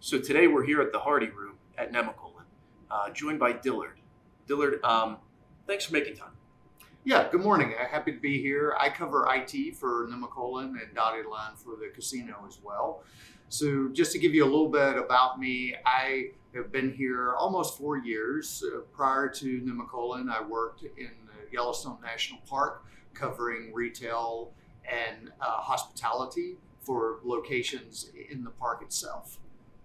So today we're here at the Hardy Room at Nemacolin, joined by Dillard. Dillard, thanks for making time. Yeah, good morning. Happy to be here. I cover IT for Nemacolin and Dotted Line for the casino as well. So just to give you a little bit about me, I have been here almost 4 years. Prior to Nemacolin, I worked in the Yellowstone National Park covering retail and hospitality for locations in the park itself.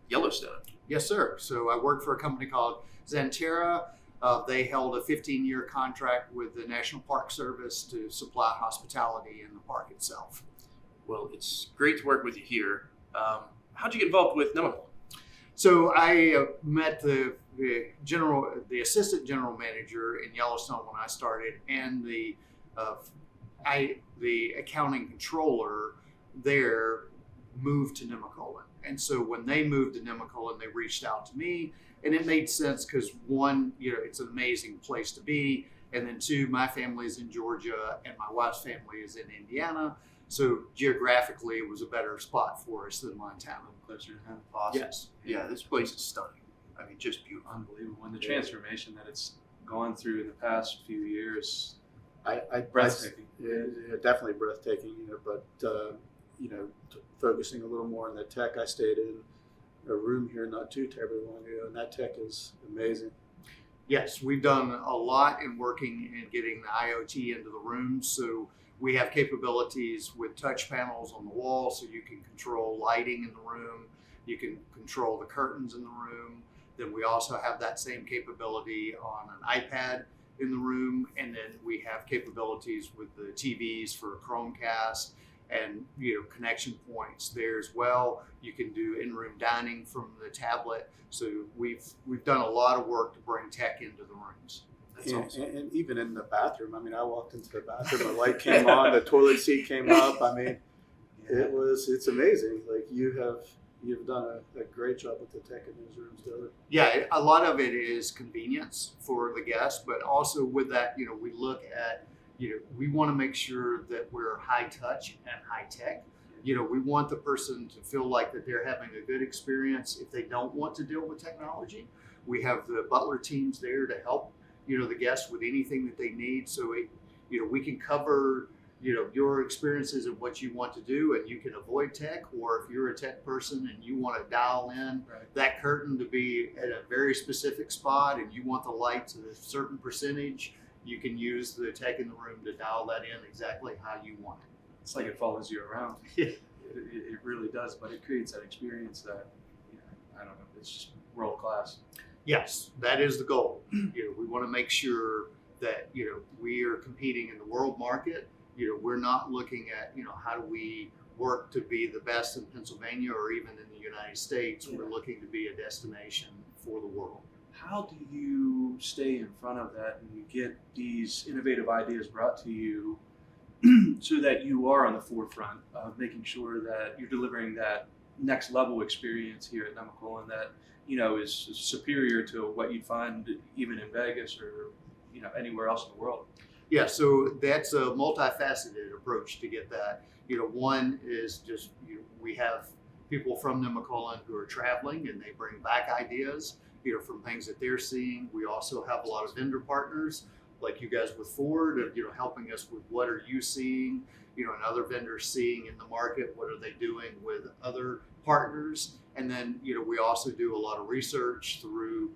Yellowstone. Yes, sir. So I worked for a company called Xanterra. They held a 15-year contract with the National Park Service to supply hospitality in the park itself. Well, it's great to work with you here. How'd you get involved with Nemacolin? So I met the assistant general manager in Yellowstone when I started, and the accounting controller there moved to Nemacolin. And so when they moved to Nemacolin, they reached out to me, and it made sense because one, it's an amazing place to be, and then two, my family is in Georgia and my wife's family is in Indiana. So geographically, it was a better spot for us than Montana. Closer to home. Awesome. Yes. Yeah, this place is stunning. I mean, just beautiful. Unbelievable. And the transformation that it's gone through in the past few years, I breathtaking. Yeah, definitely breathtaking. But focusing a little more on the tech, I stayed in a room here not too terribly long ago, and that tech is amazing. Yes, we've done a lot in working and getting the IoT into the rooms. So we have capabilities with touch panels on the wall, so you can control lighting in the room. You can control the curtains in the room. Then we also have that same capability on an iPad in the room. And then we have capabilities with the TVs for Chromecast and connection points there as well. You can do in-room dining from the tablet. So we've done a lot of work to bring tech into the rooms. That's awesome. And even in the bathroom, I walked into the bathroom, the light came on, the toilet seat came up. It's amazing. Like you've done a great job with the tech in those rooms, Dylan. Yeah, a lot of it is convenience for the guest, but also with that, we look at, we want to make sure that we're high touch and high tech. We want the person to feel like that they're having a good experience. If they don't want to deal with technology, we have the butler teams there to help, the guests with anything that they need. So, we can cover, your experiences and what you want to do, and you can avoid tech, or if you're a tech person and you want to dial in that curtain to be at a very specific spot and you want the light to a certain percentage, you can use the tech in the room to dial that in exactly how you want it. It's like it follows you around. It really does, but it creates that experience that, I don't know, it's just world class. Yes, that is the goal. We want to make sure that, we are competing in the world market. We're not looking at, how do we work to be the best in Pennsylvania or even in the United States. Yeah. We're looking to be a destination for the world. How do you stay in front of that and you get these innovative ideas brought to you so that you are on the forefront of making sure that you're delivering that next level experience here at Nemacolin that, is superior to what you'd find even in Vegas or, anywhere else in the world? Yeah, so that's a multifaceted approach to get that. One is just, we have people from Nemacolin who are traveling and they bring back ideas, from things that they're seeing. We also have a lot of vendor partners like you guys with Ford, helping us with what are you seeing, and other vendors seeing in the market, what are they doing with other partners. And then, we also do a lot of research through,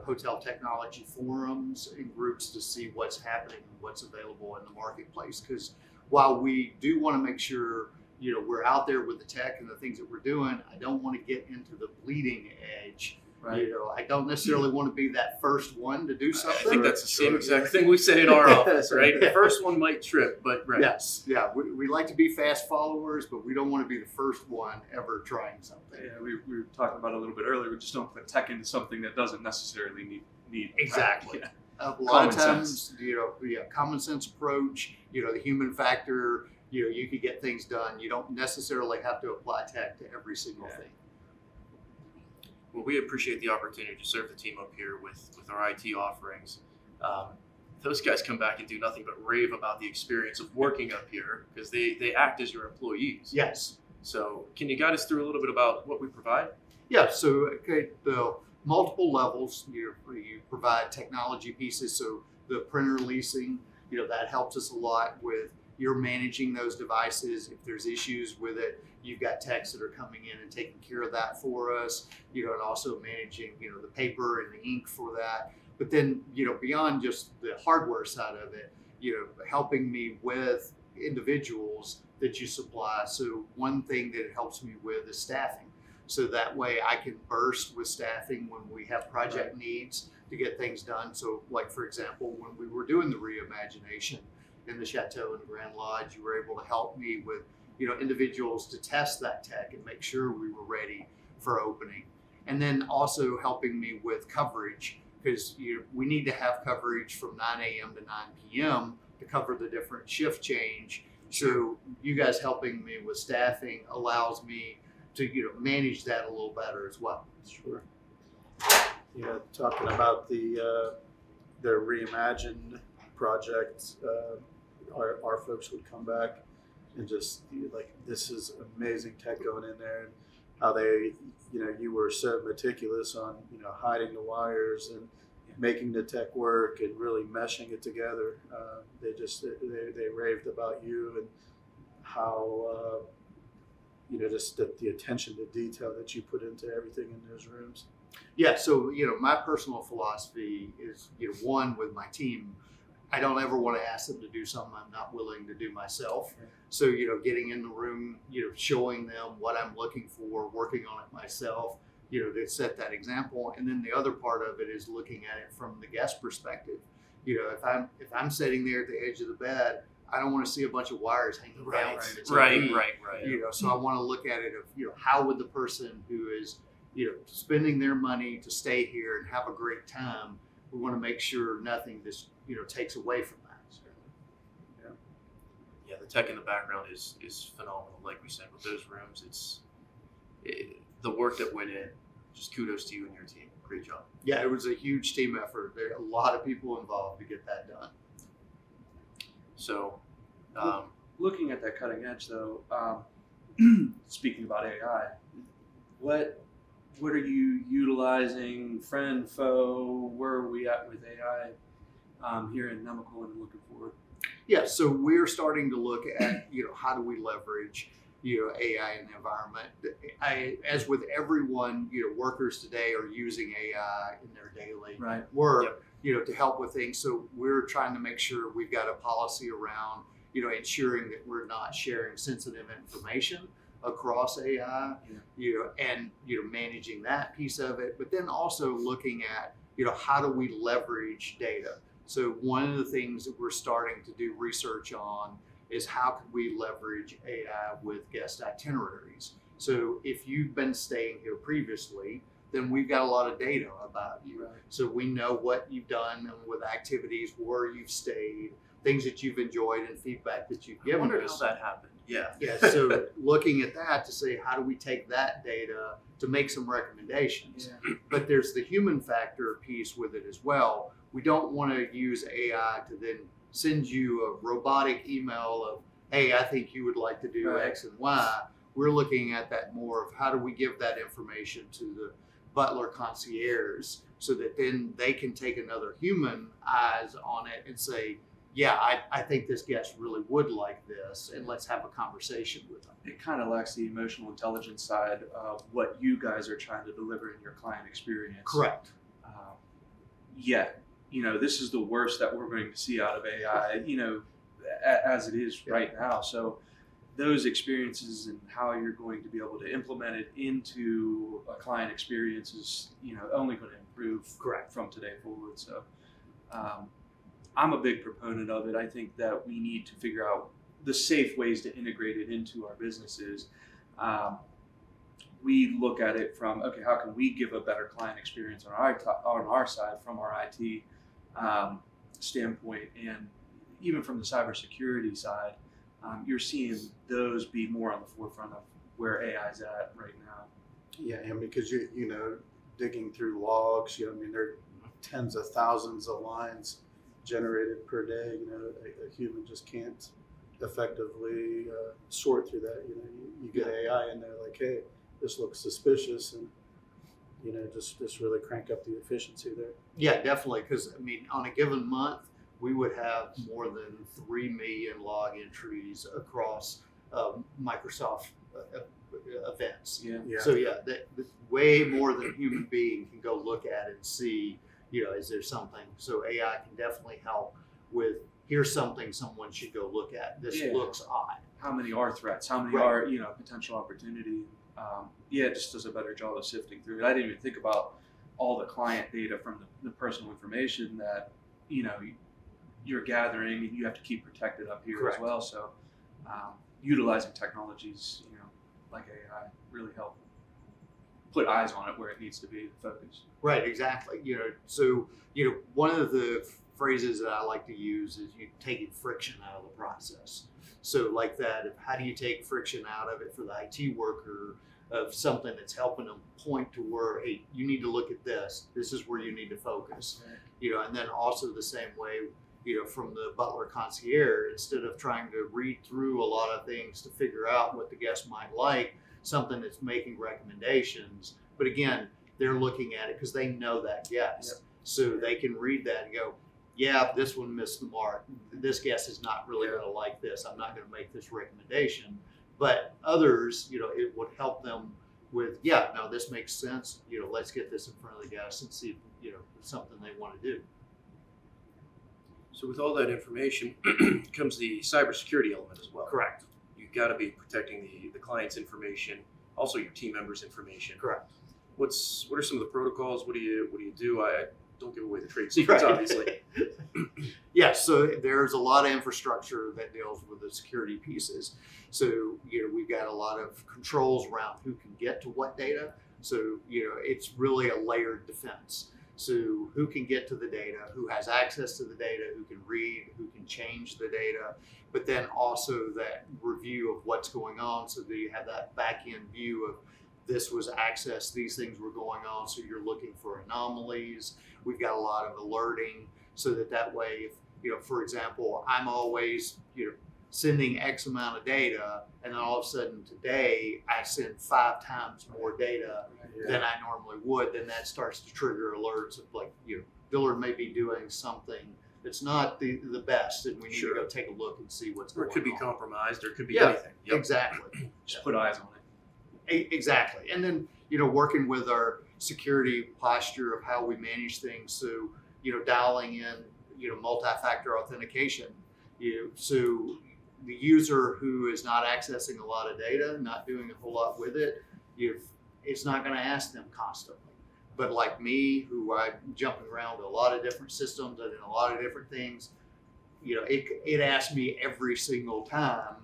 hotel technology forums and groups to see what's happening and what's available in the marketplace. Because while we do want to make sure, we're out there with the tech and the things that we're doing, I don't want to get into the bleeding edge. Right. I don't necessarily want to be that first one to do I something. think that's the same exact thing we say in our office, right? The first one might trip, but right. Yes, yeah. We like to be fast followers, but we don't want to be the first one ever trying something. Yeah, we were talking about it a little bit earlier. We just don't put tech into something that doesn't necessarily need Exactly. Yeah. A lot Common of times, common sense approach, the human factor, you could get things done. You don't necessarily have to apply tech to every single thing. Well, we appreciate the opportunity to serve the team up here with our IT offerings. Those guys come back and do nothing but rave about the experience of working up here because they act as your employees. Yes. So can you guide us through a little bit about what we provide? Yeah, so okay, the multiple levels, you provide technology pieces, so the printer leasing, that helps us a lot with you're managing those devices. If there's issues with it, you've got techs that are coming in and taking care of that for us, and also managing, the paper and the ink for that. But then, beyond just the hardware side of it, helping me with individuals that you supply. So one thing that it helps me with is staffing. So that way I can burst with staffing when we have project needs to get things done. So like, for example, when we were doing the reimagination in the Chateau and the Grand Lodge, you were able to help me with, individuals to test that tech and make sure we were ready for opening. And then also helping me with coverage, because we need to have coverage from 9 a.m. to 9 p.m. to cover the different shift change. So you guys helping me with staffing allows me to manage that a little better as well. Sure. Yeah, talking about the reimagined project, our folks would come back and just be like, this is amazing tech going in there, and how they, you were so meticulous on, hiding the wires and making the tech work and really meshing it together. They raved about you and how, just the attention to detail that you put into everything in those rooms. Yeah, so my personal philosophy is, one, with my team, I don't ever want to ask them to do something I'm not willing to do myself. So getting in the room, showing them what I'm looking for, working on it myself, to set that example. And then the other part of it is looking at it from the guest perspective. If I'm sitting there at the edge of the bed, I don't want to see a bunch of wires hanging down from the TV. Right. So I want to look at it of, how would the person who is, spending their money to stay here and have a great time, we want to make sure nothing just, takes away from that. Yeah, the tech in the background is phenomenal. Like we said, with those rooms, the work that went in. Just kudos to you and your team. Great job. Yeah, it was a huge team effort. There are a lot of people involved to get that done. So, Looking at that cutting edge, though, speaking about AI, what are you utilizing? Friend, foe? Where are we at with AI here in Nemacolin and looking forward? Yeah, so we're starting to look at, how do we leverage, AI in the environment. As with everyone, workers today are using AI in their daily work, to help with things. So we're trying to make sure we've got a policy around, ensuring that we're not sharing sensitive information across AI, and managing that piece of it. But then also looking at, how do we leverage data? So one of the things that we're starting to do research on is how can we leverage AI with guest itineraries. So if you've been staying here previously, then we've got a lot of data about you. Right. So we know what you've done with activities, where you've stayed, things that you've enjoyed, and feedback that you've I given wonder us. how that happened. Yeah. Yeah, so looking at that to say, how do we take that data to make some recommendations? But there's the human factor piece with it as well. We don't want to use AI to then send you a robotic email of, hey, I think you would like to do X and Y. We're looking at that more of how do we give that information to the butler concierge so that then they can take another human eyes on it and say, yeah, I think this guest really would like this, and let's have a conversation with them. It kind of lacks the emotional intelligence side of what you guys are trying to deliver in your client experience. Correct. This is the worst that we're going to see out of AI, as it is right now. So those experiences and how you're going to be able to implement it into a client experience is, only going to improve from today forward. So I'm a big proponent of it. I think that we need to figure out the safe ways to integrate it into our businesses. We look at it from, okay, how can we give a better client experience on our side from our IT standpoint, and even from the cybersecurity side, you're seeing those be more on the forefront of where AI is at right now. Yeah, and because digging through logs, there are tens of thousands of lines generated per day. A human just can't effectively sort through that. You get AI in there like, hey, this looks suspicious, and just really crank up the efficiency there. Yeah, definitely. Because I mean, on a given month, we would have more than 3 million log entries across Microsoft events. Yeah. Yeah. So yeah, that's way more than a human being can go look at and see. Is there something? So AI can definitely help with. Here's something someone should go look at. This Yeah. looks odd. How many are threats? How many Right. are potential opportunity? It just does a better job of sifting through it. I didn't even think about all the client data from the personal information that you're gathering, and you have to keep protected up here Correct. as well. So utilizing technologies, like AI, really help put eyes on it where it needs to be focused. Right, exactly. So one of the phrases that I like to use is you taking friction out of the process. So like that, how do you take friction out of it for the IT worker of something that's helping them point to where, hey, you need to look at this. This is where you need to focus. And then also the same way, from the butler concierge, instead of trying to read through a lot of things to figure out what the guest might like, something that's making recommendations. But again, they're looking at it because they know that guest. So they can read that and go, yeah, this one missed the mark. This guest is not really going to like this. I'm not going to make this recommendation. But others, it would help them with, no, this makes sense. Let's get this in front of the guest and see if, it's something they want to do. So with all that information comes the cybersecurity element as well. Correct. You've got to be protecting the client's information, also your team members' information. Correct. What are some of the protocols? What do you do? I don't give away the trade secrets, Right. obviously. Yes, so there's a lot of infrastructure that deals with the security pieces. So, we've got a lot of controls around who can get to what data. So, it's really a layered defense. So who can get to the data, who has access to the data, who can read, who can change the data, but then also that review of what's going on so that you have that back end view of this was accessed, these things were going on, so you're looking for anomalies. We've got a lot of alerting so that way, if, for example, I'm always, sending X amount of data, and then all of a sudden today I send 5 times more data than I normally would, then that starts to trigger alerts of like, Dillard may be doing something that's not the best, and we need Sure. to go take a look and see what's Or going it could be on. compromised, or it could be Yeah, anything. Yep. Exactly. Just put eyes on it. Exactly. And then, working with our security posture of how we manage things. So, dialing in, multi-factor authentication. So the user who is not accessing a lot of data, not doing a whole lot with it, it's not going to ask them constantly. But like me, who I'm jumping around a lot of different systems and in a lot of different things, it asks me every single time,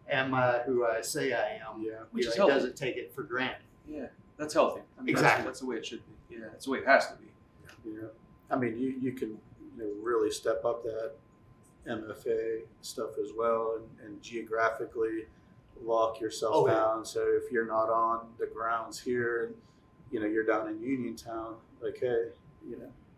am I who I say I am? Yeah. Which is it healthy. doesn't take it for granted. Yeah, that's healthy. I mean, Exactly. That's the way it should be. Yeah, that's the way it has to be. I mean, you can really step up that MFA stuff as well, and geographically lock yourself Oh, yeah. down. So if you're not on the grounds here, and you're down in Uniontown, like, hey,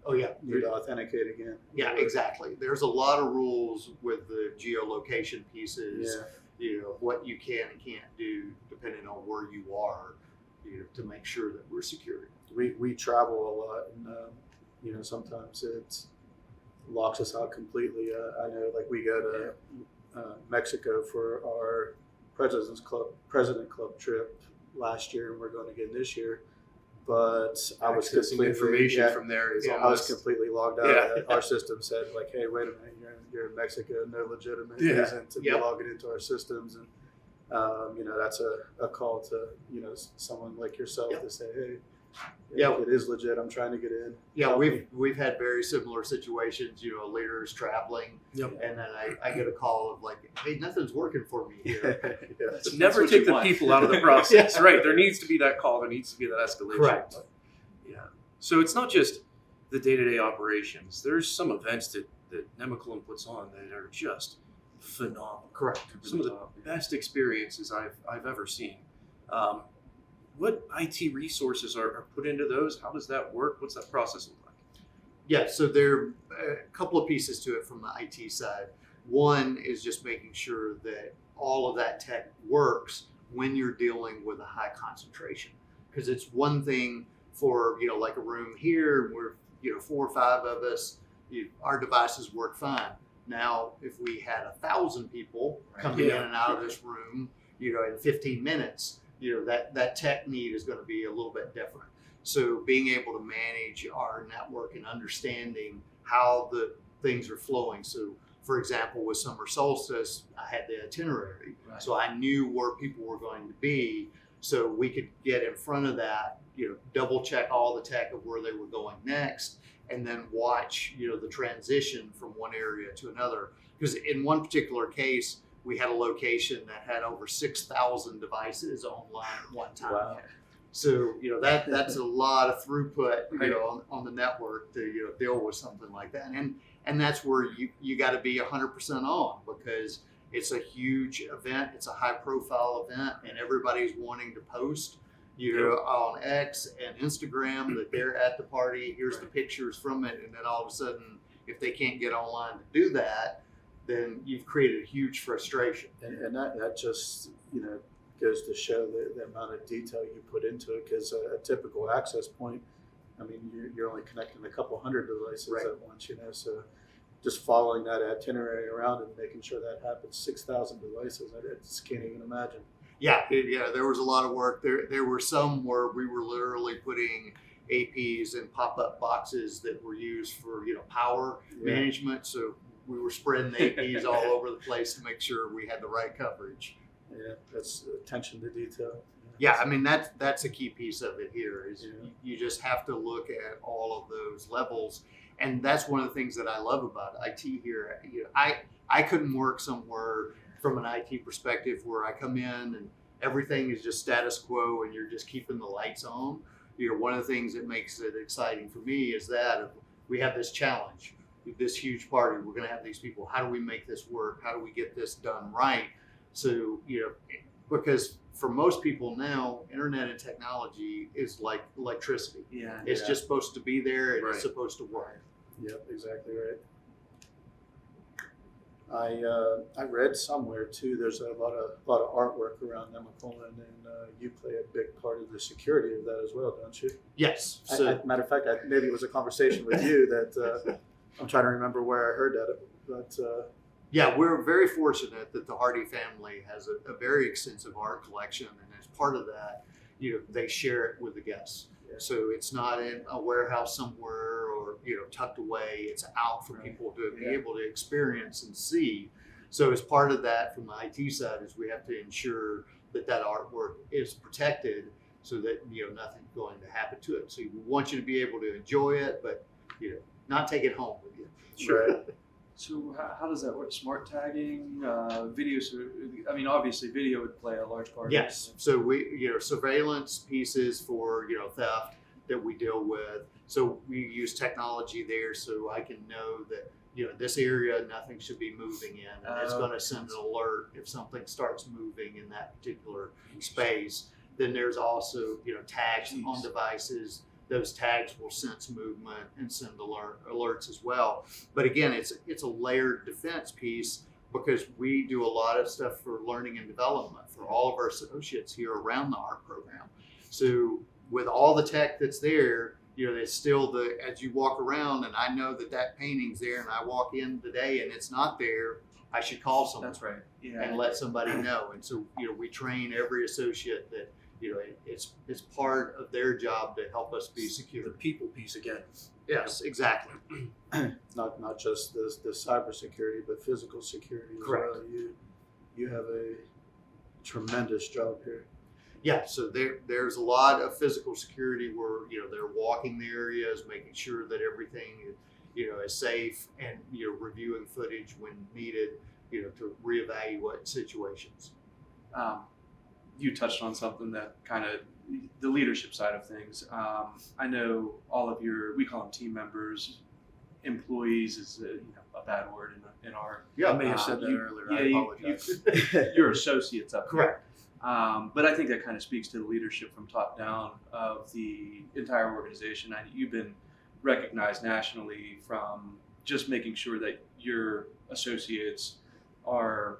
Oh yeah. need to authenticate again. Yeah, exactly. There's a lot of rules with the geolocation pieces, Yeah. What you can and can't do depending on where you are, to make sure that we're secure. We travel a lot, and sometimes it locks us out completely. I know, like, we go to Mexico for our President Club trip last year, and we're going again this year. But I was Accessing completely information from there is Yeah, I was almost completely logged out. Yeah. Our system said, like, hey, wait a minute, you're in Mexico, no legitimate Yeah. reason to be Yep. logging into our systems. And, that's a call to, someone like yourself Yep. to say, hey, Yep. it is legit. I'm trying to get in. Yeah, Help me. we've had very similar situations. Leaders traveling, Yep. and then I get a call of like, hey, nothing's working for me here. Yeah. never what take you the want. people out of the process. Right. There needs to be that call. There needs to be that escalation. Correct. Yeah. So it's not just the day-to-day operations. There's some events that Nemacolin puts on that are just phenomenal. Correct. Some of the best experiences I've ever seen. What IT resources are put into those? How does that work? What's that process look like? Yeah, so there are a couple of pieces to it from the IT side. One is just making sure that all of that tech works when you're dealing with a high concentration. Because it's one thing for, like a room here, we're, 4 or 5 of us, our devices work fine. Now, if we had 1,000 people coming Yeah. in and out of this room, in 15 minutes, that tech need is going to be a little bit different. So being able to manage our network and understanding how the things are flowing. So, for example, with summer solstice, I had the itinerary. Right. So I knew where people were going to be. So we could get in front of that, double check all the tech of where they were going next, and then watch, the transition from one area to another. Because in one particular case, we had a location that had over 6,000 devices online at one time. Wow. So, that's a lot of throughput, Right. on the network to, deal with something like that. And that's where you got to be 100% on, because it's a huge event. It's a high profile event, and everybody's wanting to post, on X and Instagram that they're at the party. Here's the pictures from it. And then all of a sudden, if they can't get online to do that, then you've created a huge frustration. And that just, goes to show the amount of detail you put into it, because a typical access point, I mean, you're only connecting a couple hundred devices Right. at once, so just following that itinerary around and making sure that happens, 6,000 devices, I just can't even imagine. Yeah, there was a lot of work. There were some where we were literally putting APs in pop-up boxes that were used for, power Yeah. management. So we were spreading the APs all over the place to make sure we had the right coverage. Yeah, that's attention to detail. Yeah, I mean, that's a key piece of it here is Yeah. you just have to look at all of those levels. And that's one of the things that I love about IT here. I couldn't work somewhere from an IT perspective where I come in and everything is just status quo and you're just keeping the lights on. One of the things that makes it exciting for me is that we have this challenge, this huge party. We're going to have these people. How do we make this work? How do we get this done right? So, because for most people now, internet and technology is like electricity. Yeah. It's Yeah. just supposed to be there and Right. it's supposed to work. Yep, exactly right. I read somewhere too. There's a lot of artwork around Nemacolin, and you play a big part of the security of that as well, don't you? Yes. So Matter of fact, maybe it was a conversation with you that I'm trying to remember where I heard that. But yeah, we're very fortunate that the Hardy family has a very extensive art collection, and as part of that, they share it with the guests. Yeah. So it's not in a warehouse somewhere or tucked away. It's out for Right. people to be Yeah. able to experience and see. So as part of that, from the IT side, is we have to ensure that artwork is protected so that nothing's going to happen to it. So we want you to be able to enjoy it, but not take it home with you. Sure. So how does that work? Smart tagging, video. I mean, obviously, video would play a large part. Yes. So we, surveillance pieces for, theft that we deal with. So we use technology there so I can know that, this area, nothing should be moving in. And it's Oh. going to send an alert if something starts moving in that particular space. Then there's also, tags Jeez. on devices. Those tags will sense movement and send alerts as well. But again, it's a layered defense piece because we do a lot of stuff for learning and development for all of our associates here around the art program. So with all the tech that's there, it's still as you walk around and I know that painting's there and I walk in today and it's not there, I should call someone That's right. Yeah. and let somebody know. And so, we train every associate that, it's part of their job to help us be secure. The people piece again. Yes, exactly. Not just the cybersecurity, but physical security as Correct. well. You have a tremendous job here. Yeah, so there's a lot of physical security where, they're walking the areas, making sure that everything, is safe and, reviewing footage when needed, to reevaluate situations. You touched on something that kind of the leadership side of things. I know all of we call them team members. Employees is a bad word in our. Yeah, I may have said that earlier. I apologize. Your associates up here. Correct. But I think that kind of speaks to the leadership from top down of the entire organization. You've been recognized nationally from just making sure that your associates are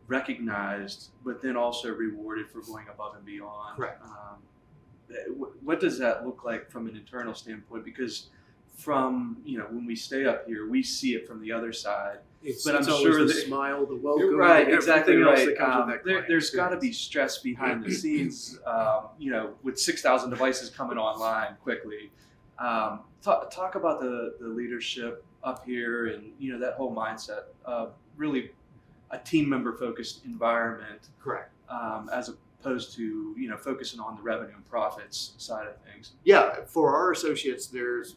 recognized, but then also rewarded for going above and beyond. Correct. what does that look like from an internal standpoint? Because from, when we stay up here, we see it from the other side. But I'm always sure the that smile, the welcome, you're right, and exactly everything else right. that comes with that client There's got to be experience. stress behind the scenes, with 6,000 devices coming online quickly. Talk about the leadership up here and, that whole mindset of really a team member focused environment, Correct. as opposed to, focusing on the revenue and profits side of things. Yeah, for our associates, there's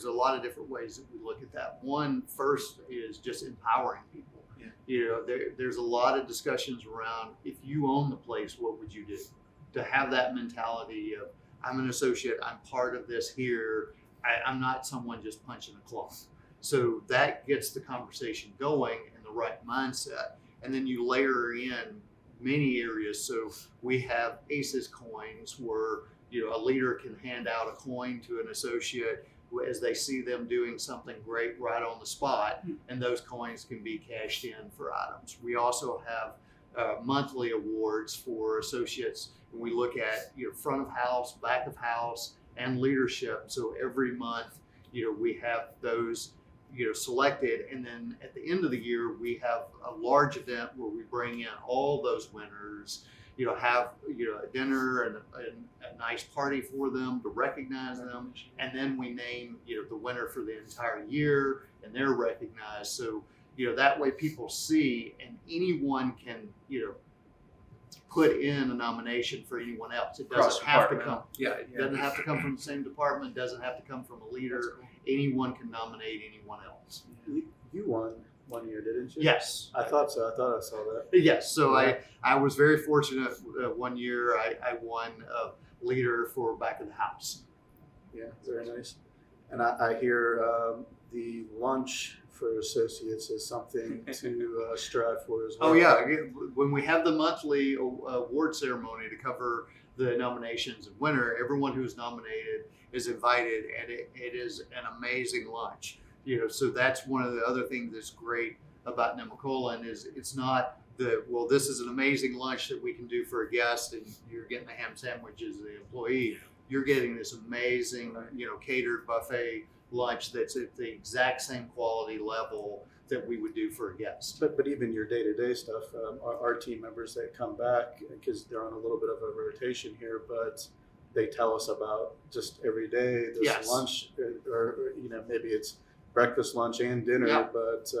a lot of different ways that we look at that. One, first is just empowering people. Yeah. There's a lot of discussions around, if you own the place, what would you do? To have that mentality of, I'm an associate, I'm part of this here, I'm not someone just punching a clock. So that gets the conversation going in the right mindset. And then you layer in many areas. So we have ACES coins where a leader can hand out a coin to an associate as they see them doing something great right on the spot, and those coins can be cashed in for items. We also have monthly awards for associates, and we look at front of house, back of house, and leadership. So every month, we have those selected, and then at the end of the year we have a large event where we bring in all those winners, have a dinner and a nice party for them to recognize them, and then we name the winner for the entire year, and they're recognized. So that way people see, and anyone can put in a nomination for anyone else. It doesn't have to come. It doesn't have to come from the same department. Doesn't have to come from a leader. Anyone can nominate anyone else. You won one year, didn't you? Yes. I thought so. I thought I saw that. Yes. So Yeah. I was very fortunate. One year I won leader for back of the house. Yeah, very nice. And I hear the lunch for associates is something to strive for as well. Oh yeah. When we have the monthly award ceremony to cover the nominations and winner, everyone who's nominated is invited, and it is an amazing lunch. So that's one of the other things that's great about Nemacolin is it's not this is an amazing lunch that we can do for a guest, and you're getting a ham sandwich as the employee. You're getting this amazing, catered buffet lunch that's at the exact same quality level that we would do for a guest. But even your day-to-day stuff, our team members that come back, because they're on a little bit of a rotation here, but they tell us about just every day this Yes. lunch, or maybe it's breakfast, lunch, and dinner, Yeah. but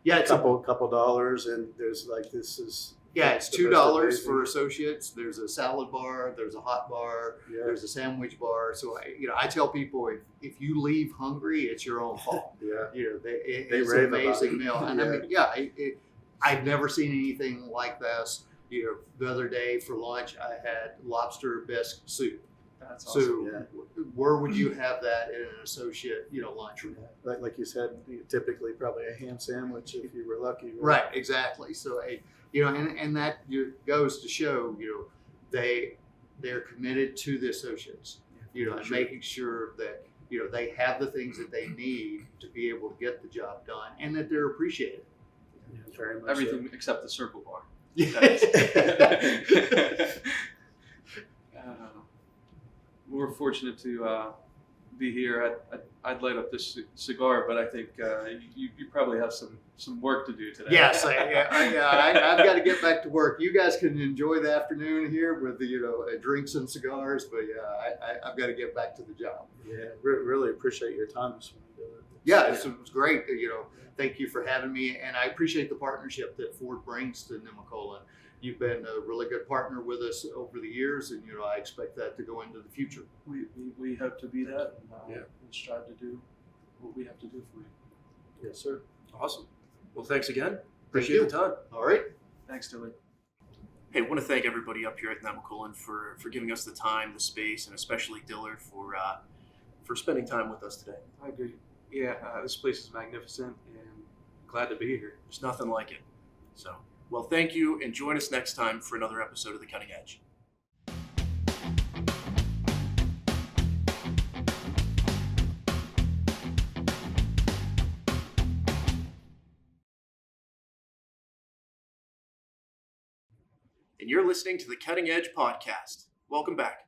Yeah, a it's couple dollars, and there's it's it's the most $2 for amazing- associates. There's a salad bar. There's a hot bar. Yeah. There's a sandwich bar. So I tell people if you leave hungry, it's your own fault. Yeah. They They it's rave an about amazing it. meal. And I mean, I've never seen anything like this. The other day for lunch, I had lobster bisque soup. That's awesome. So Yeah. where would you have that in an associate, lunchroom? Like you said, typically probably a ham sandwich if you were lucky. Right, exactly. So, and that goes to show, they're committed to the associates, and making sure that, they have the things that they need to be able to get the job done, and that they're appreciated. Yeah, very much Everything except the circle bar. We're fortunate to be here. I'd light up this cigar, but I think you probably have some work to do today. Yes, I've got to get back to work. You guys can enjoy the afternoon here with drinks and cigars, but I've got to get back to the job. Yeah, really appreciate your time this morning. Yeah, it was great. Thank you for having me, and I appreciate the partnership that Ford brings to Nemacolin. You've been a really good partner with us over the years, and I expect that to go into the future. We hope to be that, and Yeah. we'll strive to do what we have to do for you. Yes, sir. Awesome. Well, thanks again. Thank Appreciate you. the time. All right. Thanks, Tilly. Hey, I want to thank everybody up here at Nemacolin for giving us the time, the space, and especially Dillard for spending time with us today. I agree. Yeah, this place is magnificent, and glad to be here. There's nothing like it. So, well, thank you, and join us next time for another episode of The Cutting Edge. And you're listening to the Cutting Edge Podcast. Welcome back.